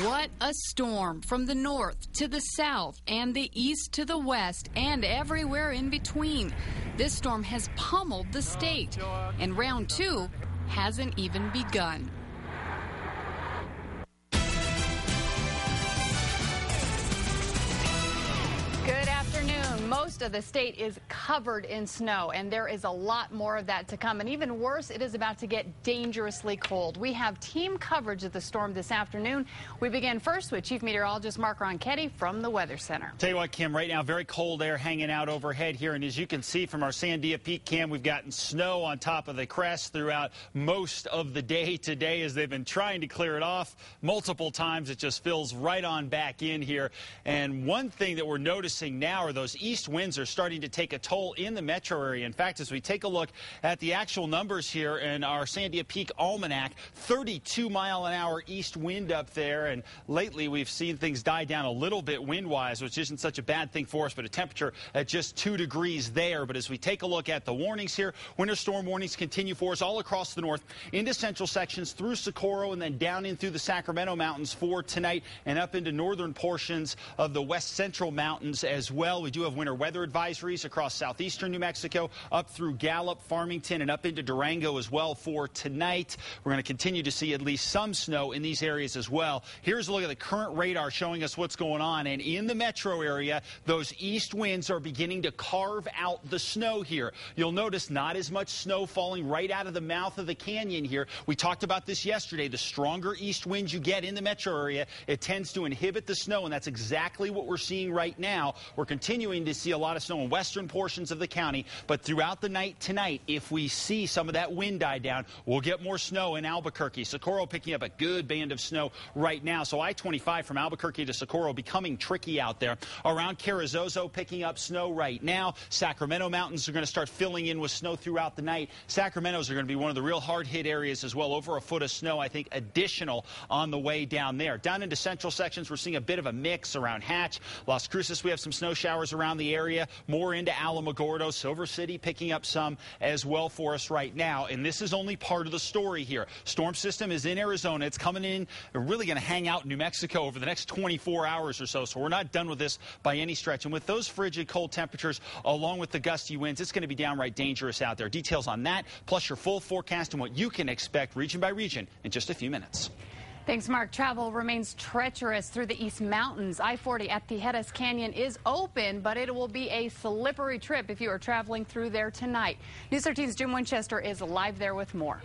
What a storm from the north to the south and the east to the west and everywhere in between. This storm has pummeled the state, and round two hasn't even begun. Good afternoon. Most of the state is covered in snow, and there is a lot more of that to come. And even worse, it is about to get dangerously cold. We have team coverage of the storm this afternoon. We begin first with Chief Meteorologist Mark Ronchetti from the Weather Center. Tell you what, Kim, right now, very cold air hanging out overhead here. And as you can see from our Sandia Peak cam, we've gotten snow on top of the crest throughout most of the day today as they've been trying to clear it off multiple times. It just fills right on back in here. And one thing that we're noticing now are those east winds are starting to take a toll in the metro area. In fact, as we take a look at the actual numbers here in our Sandia Peak Almanac, 32-mile-an-hour east wind up there. And lately, we've seen things die down a little bit wind-wise, which isn't such a bad thing for us, but a temperature at just 2 degrees there. But as we take a look at the warnings here, winter storm warnings continue for us all across the north into central sections through Socorro and then down in through the Sacramento Mountains for tonight and up into northern portions of the west central mountains as well. We do have winter weather advisories across southeastern New Mexico, up through Gallup, Farmington, and up into Durango as well for tonight. We're going to continue to see at least some snow in these areas as well. Here's a look at the current radar showing us what's going on. And in the metro area, those east winds are beginning to carve out the snow here. You'll notice not as much snow falling right out of the mouth of the canyon here. We talked about this yesterday. The stronger east winds you get in the metro area, it tends to inhibit the snow, and that's exactly what we're seeing right now. We're continuing to see a lot of snow in western portions of the county, but throughout the night tonight, if we see some of that wind die down, we'll get more snow in Albuquerque. Socorro picking up a good band of snow right now. So I-25 from Albuquerque to Socorro becoming tricky out there. Around Carrizozo picking up snow right now. Sacramento Mountains are going to start filling in with snow throughout the night. Sacramento's are going to be one of the real hard-hit areas as well. Over a foot of snow, I think, additional on the way down there. Down into central sections, we're seeing a bit of a mix around Hatch. Las Cruces, we have some snow showers around the area. More into Alamogordo. Silver City picking up some as well for us right now. And this is only part of the story here. Storm system is in Arizona. It's coming in. We're really going to hang out in New Mexico over the next 24 hours or so. So we're not done with this by any stretch. And with those frigid cold temperatures, along with the gusty winds, it's going to be downright dangerous out there. Details on that, plus your full forecast and what you can expect region by region in just a few minutes. Thanks, Mark. Travel remains treacherous through the East Mountains. I-40 at Tijeras Canyon is open, but it will be a slippery trip if you are traveling through there tonight. News 13's Jim Winchester is live there with more.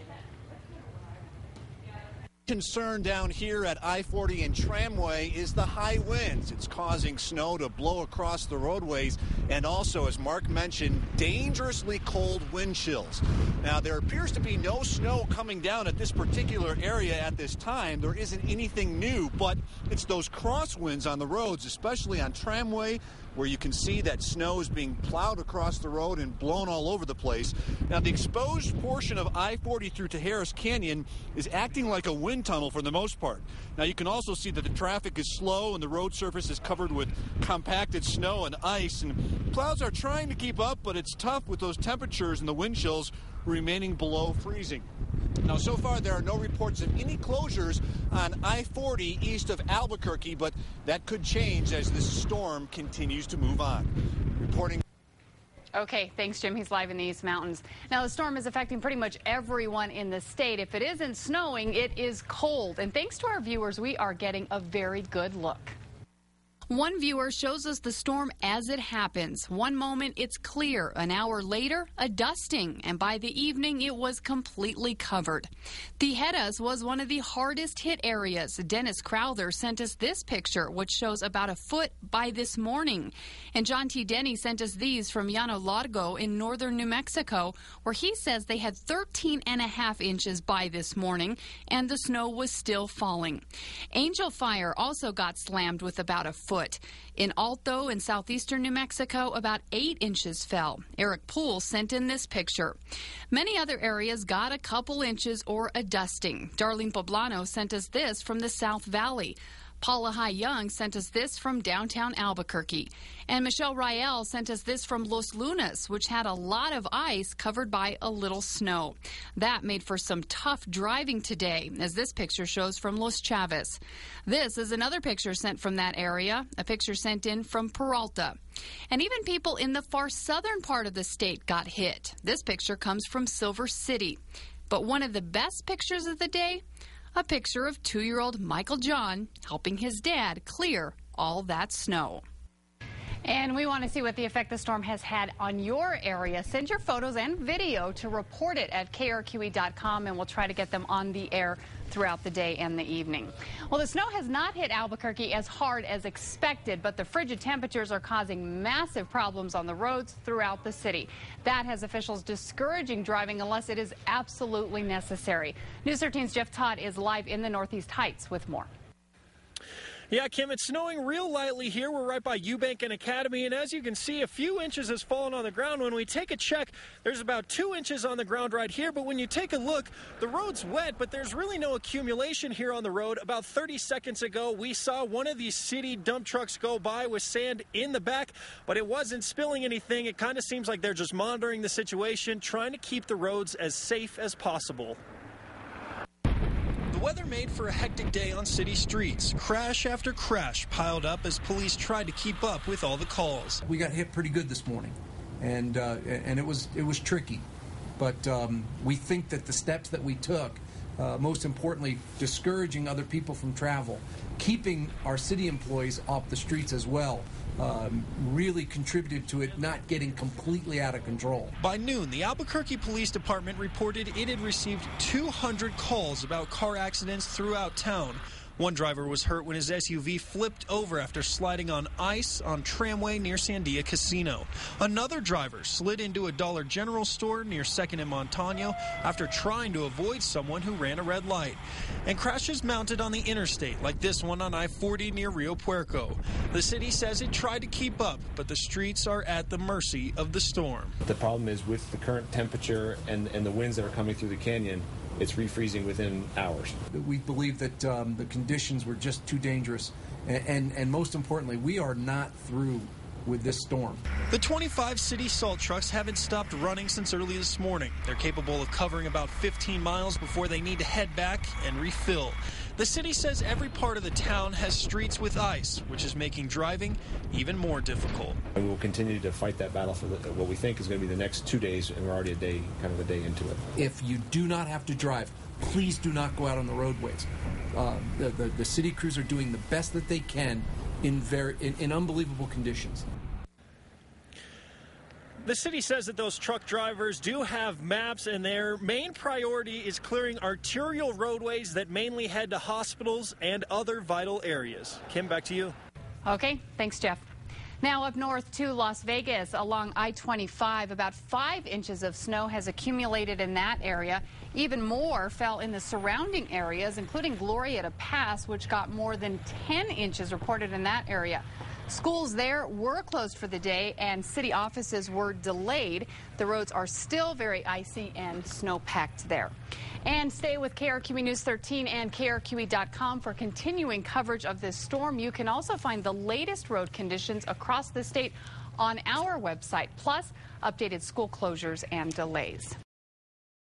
Concern down here at I-40 and Tramway is the high winds. It's causing snow to blow across the roadways and also, as Mark mentioned, dangerously cold wind chills. Now, there appears to be no snow coming down at this particular area at this time. There isn't anything new, but it's those crosswinds on the roads, especially on Tramway, where you can see that snow is being plowed across the road and blown all over the place. Now, the exposed portion of I-40 through Tijeras Canyon is acting like a wind tunnel for the most part. Now, you can also see that the traffic is slow and the road surface is covered with compacted snow and ice. And plows are trying to keep up, but it's tough with those temperatures and the wind chills remaining below freezing. Now, so far, there are no reports of any closures on I-40 east of Albuquerque, but that could change as this storm continues to move on. Reporting. Okay, thanks, Jim. He's live in the East Mountains. Now, the storm is affecting pretty much everyone in the state. If it isn't snowing, it is cold. And thanks to our viewers, we are getting a very good look. One viewer shows us the storm as it happens. One moment it's clear, an hour later a dusting, and by the evening it was completely covered. Tijeras was one of the hardest hit areas. Dennis Crowther sent us this picture, which shows about a foot by this morning. And John T. Denny sent us these from Llano Largo in northern New Mexico, where he says they had 13.5 inches by this morning, and the snow was still falling. Angel Fire also got slammed with about a foot. In Alto in southeastern New Mexico, about 8 inches fell. Eric Poole sent in this picture. Many other areas got a couple inches or a dusting. Darlene Poblano sent us this from the South Valley. Paula Hai-Young sent us this from downtown Albuquerque. And Michelle Rael sent us this from Los Lunas, which had a lot of ice covered by a little snow. That made for some tough driving today, as this picture shows from Los Chavez. This is another picture sent from that area, a picture sent in from Peralta. And even people in the far southern part of the state got hit. This picture comes from Silver City. But one of the best pictures of the day, a picture of 2-year-old Michael John helping his dad clear all that snow. And we want to see what the effect the storm has had on your area. Send your photos and video to report it at KRQE.com, and we'll try to get them on the air throughout the day and the evening. Well, the snow has not hit Albuquerque as hard as expected, but the frigid temperatures are causing massive problems on the roads throughout the city. That has officials discouraging driving unless it is absolutely necessary. News 13's Jeff Todd is live in the Northeast Heights with more. Yeah, Kim, it's snowing real lightly here. We're right by Eubank and Academy, and as you can see, a few inches has fallen on the ground. When we take a check, there's about 2 inches on the ground right here, but when you take a look, the road's wet, but there's really no accumulation here on the road. About 30 seconds ago, we saw one of these city dump trucks go by with sand in the back, but it wasn't spilling anything. It kind of seems like they're just monitoring the situation, trying to keep the roads as safe as possible. The weather made for a hectic day on city streets. Crash after crash piled up as police tried to keep up with all the calls. We got hit pretty good this morning, and it was tricky. But we think that the steps that we took, most importantly, discouraging other people from travel, keeping our city employees off the streets as well, really contributed to it not getting completely out of control. By noon, the Albuquerque Police Department reported it had received 200 calls about car accidents throughout town. One driver was hurt when his SUV flipped over after sliding on ice on Tramway near Sandia Casino. Another driver slid into a Dollar General store near 2nd and Montano after trying to avoid someone who ran a red light. And crashes mounted on the interstate, like this one on I-40 near Rio Puerco. The city says it tried to keep up, but the streets are at the mercy of the storm. The problem is with the current temperature and the winds that are coming through the canyon, it's refreezing within hours. We believe that the conditions were just too dangerous, and most importantly, we are not through with this storm. The 25 city salt trucks haven't stopped running since early this morning. They're capable of covering about 15 miles before they need to head back and refill. The city says every part of the town has streets with ice, which is making driving even more difficult. And we will continue to fight that battle for what we think is going to be the next 2 days, and we're already a day into it. If you do not have to drive, please do not go out on the roadways. The city crews are doing the best that they can in unbelievable conditions. The city says that those truck drivers do have maps, and their main priority is clearing arterial roadways that mainly head to hospitals and other vital areas. Kim, back to you. Okay, thanks, Jeff. Now up north to Las Vegas along I-25, about 5 inches of snow has accumulated in that area. Even more fell in the surrounding areas, including Glorieta Pass, which got more than 10 inches reported in that area. Schools there were closed for the day, and city offices were delayed. The roads are still very icy and snow-packed there. And stay with KRQE News 13 and KRQE.com for continuing coverage of this storm. You can also find the latest road conditions across the state on our website, plus updated school closures and delays.